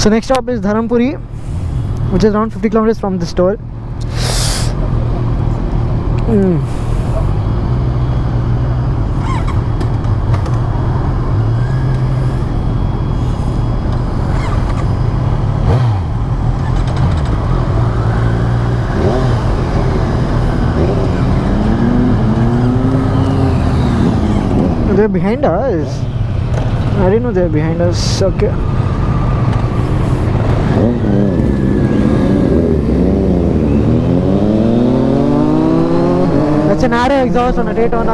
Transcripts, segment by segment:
So next stop is Dharampuri, which is around 50 kilometers from the store. They're behind us. I didn't know they're behind us. Okay. That's an arrow exhaust on a Daytona.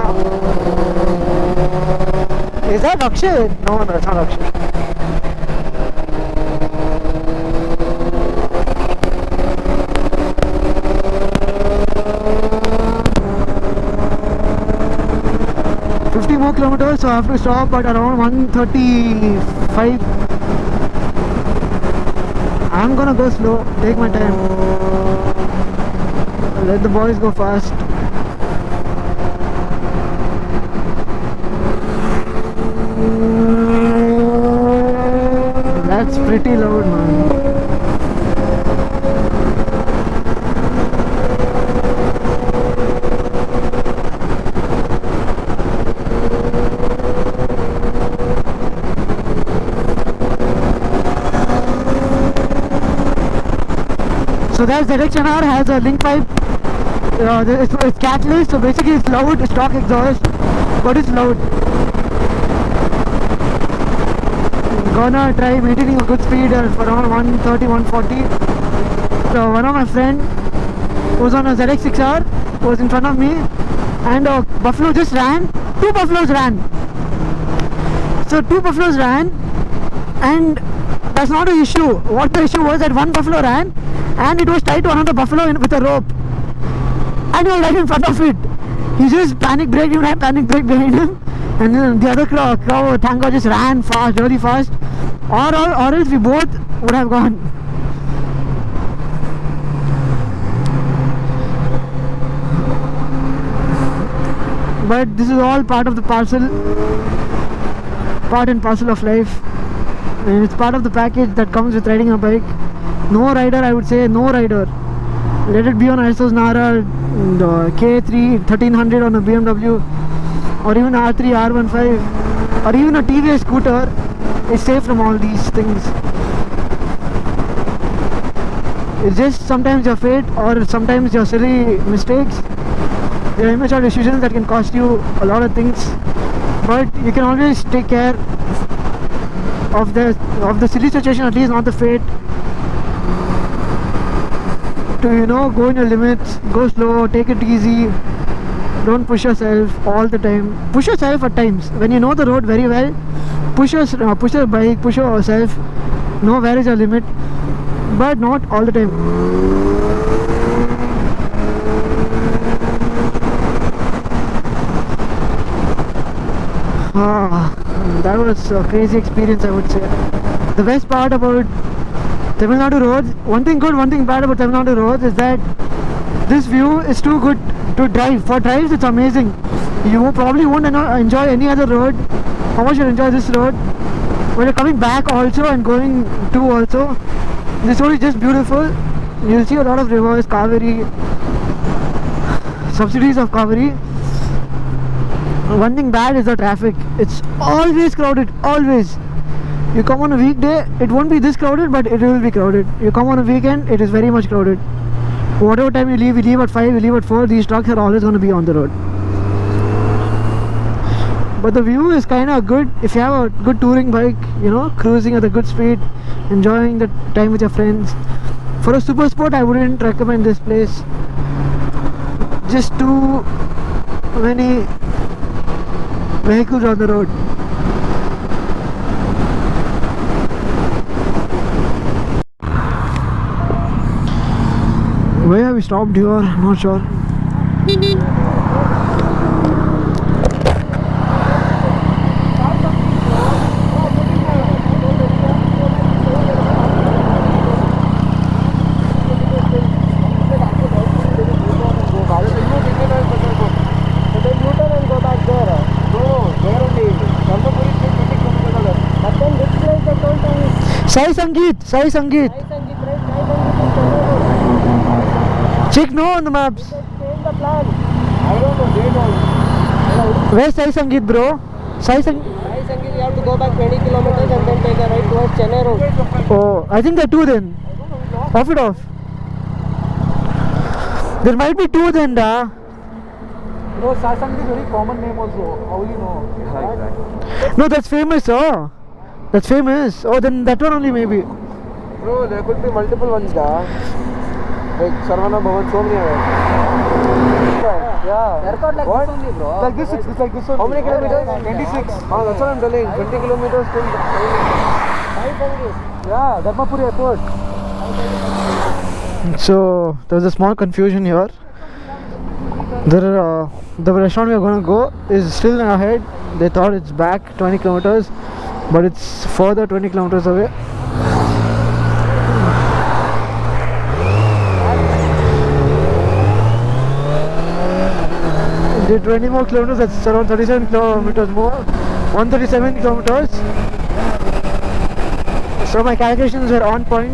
Is that Akshay? No, that's not Akshay. More kilometers, so I have to stop at around 135. I'm gonna go slow, take my time, let the boys go fast. That's pretty loud, man. So that ZX-NR has a link pipe, it's catalyst, so basically it's loud, it's stock exhaust, but it's loud. Gonna try maintaining a good speed of around 130, 140. So one of my friend was on a ZX-6R, was in front of me, and a buffalo just ran, 2 buffaloes ran. So 2 buffaloes ran, and that's not an issue. What the issue was that one buffalo ran, and it was tied to another buffalo with a rope, and he was right in front of it. He just panic braked him, I panic braked behind him, and then the other cow, thank God, just ran fast, really fast, or else we both would have gone. But this is all part of the part and parcel of life, and it's part of the package that comes with riding a bike. No rider, I would say, no rider. Let it be on Isos Nara, K3 1300 on a BMW, or even R3, R15, or even a TVS scooter is safe from all these things. It's just sometimes your fate, or sometimes your silly mistakes, your immature decisions that can cost you a lot of things. But you can always take care of the silly situation, at least not the fate. To, you know, go in your limits, go slow, take it easy, don't push yourself all the time. Push yourself at times, when you know the road very well, push your bike, push yourself, know where is your limit, but not all the time. That was a crazy experience, I would say. The best part about Tamil Nadu roads, one thing good, one thing bad about Tamil Nadu roads is that this view is too good to drive. For drives, it's amazing. You probably won't enjoy any other road how much you enjoy this road. When you're coming back also and going to also, this road is just beautiful. You'll see a lot of rivers, Kaveri, subsidiaries of Kaveri. One thing bad is the traffic. It's always crowded, always. You come on a weekday, it won't be this crowded, but it will be crowded. You come on a weekend, it is very much crowded. Whatever time you leave at 5, you leave at 4, these trucks are always going to be on the road. But the view is kind of good if you have a good touring bike, you know, cruising at a good speed, enjoying the time with your friends. For a super sport, I wouldn't recommend this place. Just too many vehicles on the road. Where have we stopped here? I'm not sure. Sai Sangeet. Sai Sangeet, right? Sai Sangeet. Check no on the maps. Change the plan. I don't know, they don't. Where's Sai Sangeet, bro? Sai Sangeet. Sai Sangeet, you have to go back 20 kilometers and then take a right towards Chennai Road. Oh, I think there are two then. Off it off. There might be two then, da. No, Sai Sangeet is a very common name also. How will you know? No, that's famous, oh. That's famous. Oh, then that one only maybe. Bro, there could be multiple ones, da. Like Sarvana Bhavan, so many are there. Yeah. Airport like What? this only, bro. Like this, it's like this one. How many kilometers? 26. Oh, that's what I'm telling. 20 kilometers till Sai Sangeet. Yeah, Dharmapuri Airport. So there was a small confusion here. The restaurant we are going to go is still ahead. They thought it's back 20 kilometers, but it's further 20 kilometers away. The 20 more kilometers, that's around 37 kilometers more. 137 kilometers. So my calculations were on point.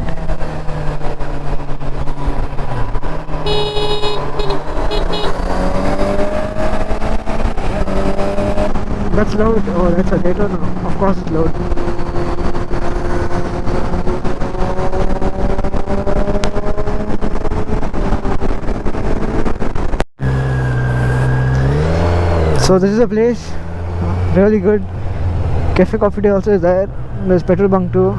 That's loud. Oh, that's a Daytona. Of course it's loud. So this is a place, really good. Cafe Coffee Day also is there. There's petrol bunk too.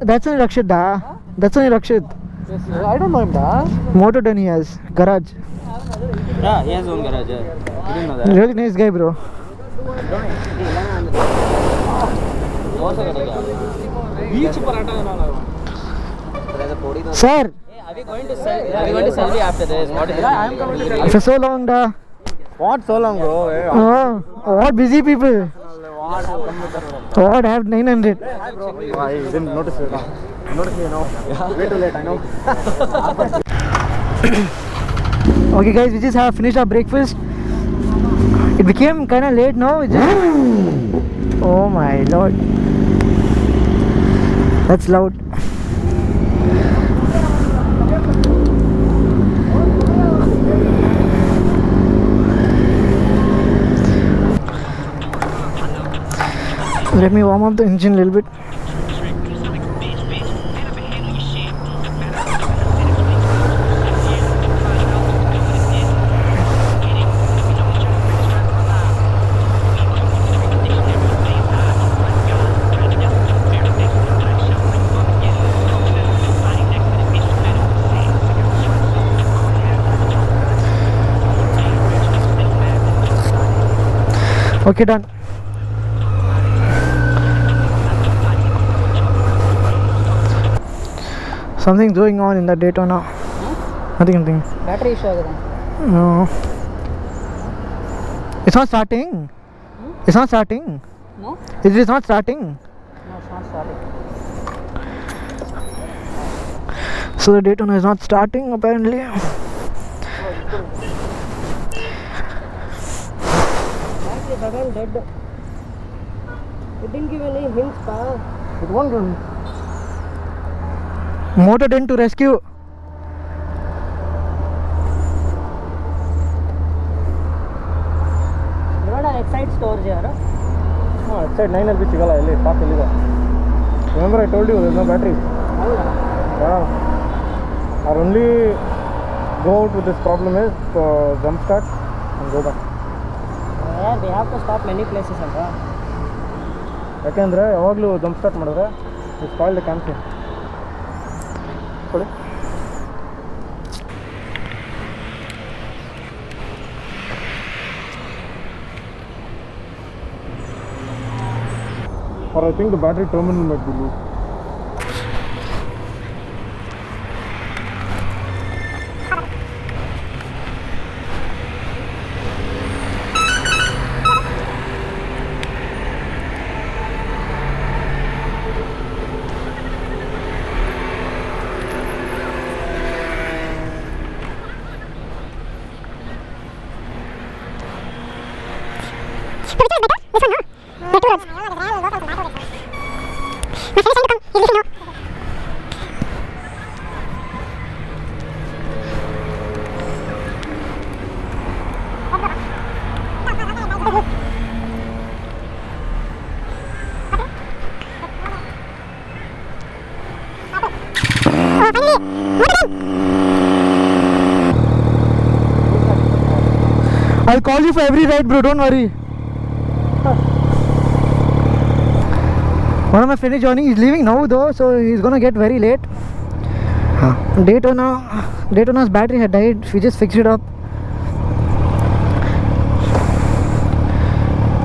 That's only Rakshit da. That's only Rakshit. I don't know him, da. Motor done he has. Garage. Yeah, he has own garage. Yeah. You didn't know that. Really nice guy, bro. Beach paratha. Sir, Are we going to Selvi after this? What is Yeah, I am coming to for so long da. What so long, bro? Oh, what busy people. What, I have 900. I didn't notice it. Notice me now. Way too late, I know. Okay guys, we just have finished our breakfast. It became kind of late now. Oh my lord. That's loud. Let me warm up the engine a little bit. Okay, done. Something's going on in that Daytona. Nothing. Battery issue agada. No. It's not starting. It's not starting. No? It is not starting. No, it's not starting. So the Daytona is not starting apparently. Battery is again dead. It didn't give any hints, pa. It won't give. Motor dent to rescue. Remember excite storage here? Outside 9 LP sigala ಇಲ್ಲಿ pass ಎಲ್ಲಿದೆ. Remember I told you there's no battery. Yeah. Our only go out with this problem is jump start and go back. Yeah, they have to stop many places ಅಲ್ವಾ. ಯಾಕೆಂದ್ರೆ ಯಾವಾಗಲೂ jump start ಮಾಡಿದ್ರೆ it spoil the cancel. ಕೊಡಿ. Or I think the battery terminal might be loose. I'll call you for every ride, bro. Don't worry. One of my friends is joining. He's leaving now though, so he's gonna get very late. Daytona's battery had died. We just fixed it up.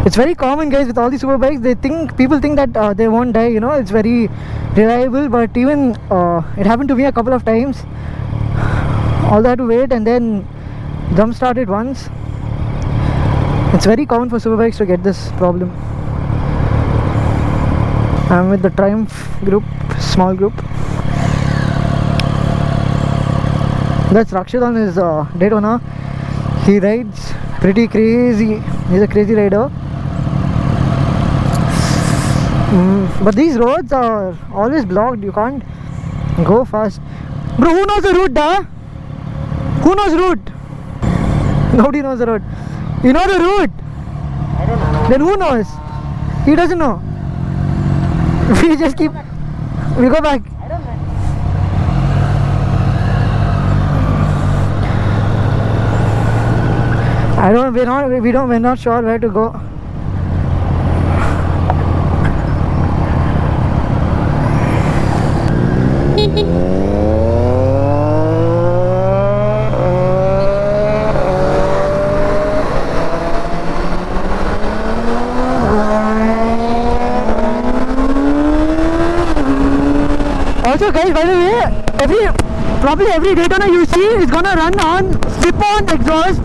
It's very common, guys, with all these super bikes. People think that they won't die. You know, it's very reliable. But even it happened to me a couple of times. Although I had to wait and then jump start it once. It's very common for super bikes to get this problem. I'm with the Triumph group, small group. That's Rakshit on his Daytona. He rides pretty crazy. He's a crazy rider. But these roads are always blocked. You can't go fast. Bro, who knows the route, da? Who knows the route? Nobody knows the route. You know the route? I don't know. Then who knows? He doesn't know. We just keep. We go back. I don't know. We're not sure where to go. Also, guys, by the way, probably every Daytona you see is gonna run on slip-on exhaust.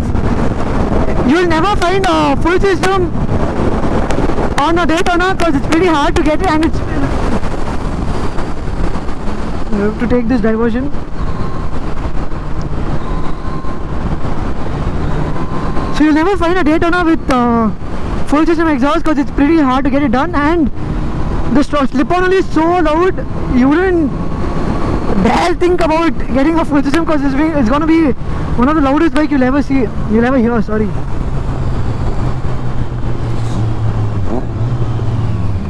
You'll never find a full system on a Daytona because it's pretty hard to get it, and you have to take this diversion. So you'll never find a Daytona with full system exhaust because it's pretty hard to get it done, and the slip-on only is so loud you wouldn't dare think about getting a full system because it's gonna be one of the loudest bikes you'll ever hear. Sorry.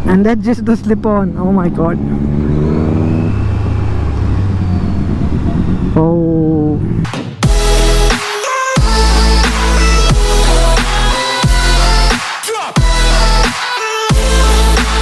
And that's just the slip-on. Oh my god.